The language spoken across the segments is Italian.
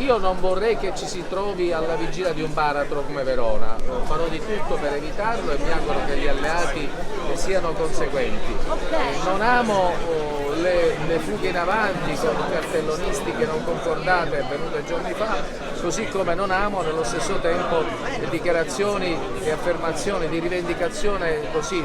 io non vorrei che ci si trovi alla vigilia di un baratro come Verona, farò di tutto per evitarlo e mi auguro che gli alleati siano conseguenti. Non amo le fughe in avanti con cartellonistiche non concordate avvenute giorni fa, così come non amo nello stesso tempo le dichiarazioni e affermazioni di rivendicazione così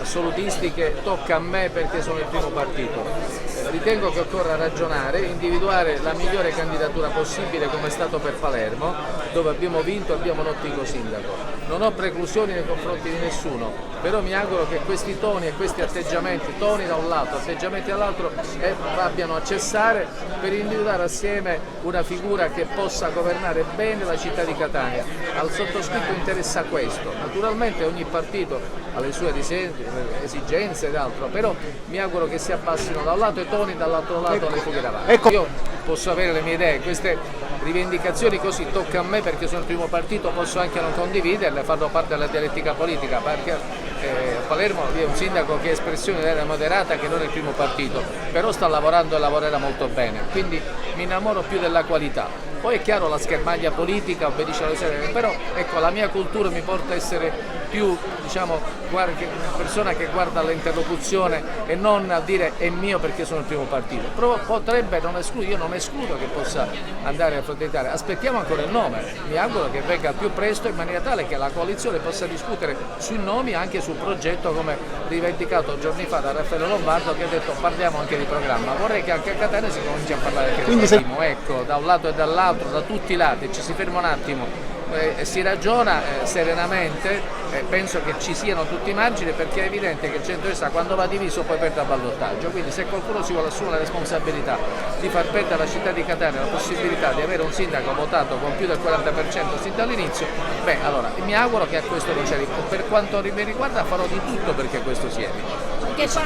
assolutistiche, tocca a me perché sono il primo partito. Ritengo che occorra ragionare, individuare la migliore candidatura possibile come è stato per Palermo, dove abbiamo vinto e abbiamo un ottimo sindaco. Non ho preclusioni nei confronti di nessuno, però mi auguro che questi toni e questi atteggiamenti, toni da un lato, atteggiamenti dall'altro, abbiano a cessare per individuare assieme una figura che possa governare bene la città di Catania. Al sottoscritto interessa questo, naturalmente ogni partito ha le sue esigenze ed altro, però mi auguro che si abbassino da un lato i toni, dall'altro lato le fughe davanti. Io posso avere le mie idee, queste rivendicazioni così tocca a me perché sono il primo partito, posso anche non condividerle, fanno parte della dialettica politica, perché a Palermo vi è un sindaco che è espressione dell'area moderata che non è il primo partito, però sta lavorando e lavorerà molto bene, quindi mi innamoro più della qualità. Poi è chiaro la schermaglia politica obbedisce alle serie, però ecco la mia cultura mi porta a essere più una persona che guarda all'interlocuzione e non a dire è mio perché sono il primo partito. Però potrebbe non escludere, io non escludo che possa andare a Fratelli d'Italia, aspettiamo ancora il nome, mi auguro che venga al più presto in maniera tale che la coalizione possa discutere sui nomi e anche sul progetto come rivendicato giorni fa da Raffaele Lombardo che ha detto parliamo anche di programma, vorrei che anche a Catania si cominci a parlare anche di programma, ecco, da un lato e dall'altro, da tutti i lati, ci si ferma un attimo. Si ragiona serenamente, penso che ci siano tutti i margini perché è evidente che il centro-destra quando va diviso poi perde a ballottaggio, quindi se qualcuno si vuole assumere la responsabilità di far perdere alla città di Catania la possibilità di avere un sindaco votato con più del 40% sin dall'inizio, beh allora mi auguro che a questo non ci arrivi. Per quanto mi riguarda farò di tutto perché questo si eviti. Che ci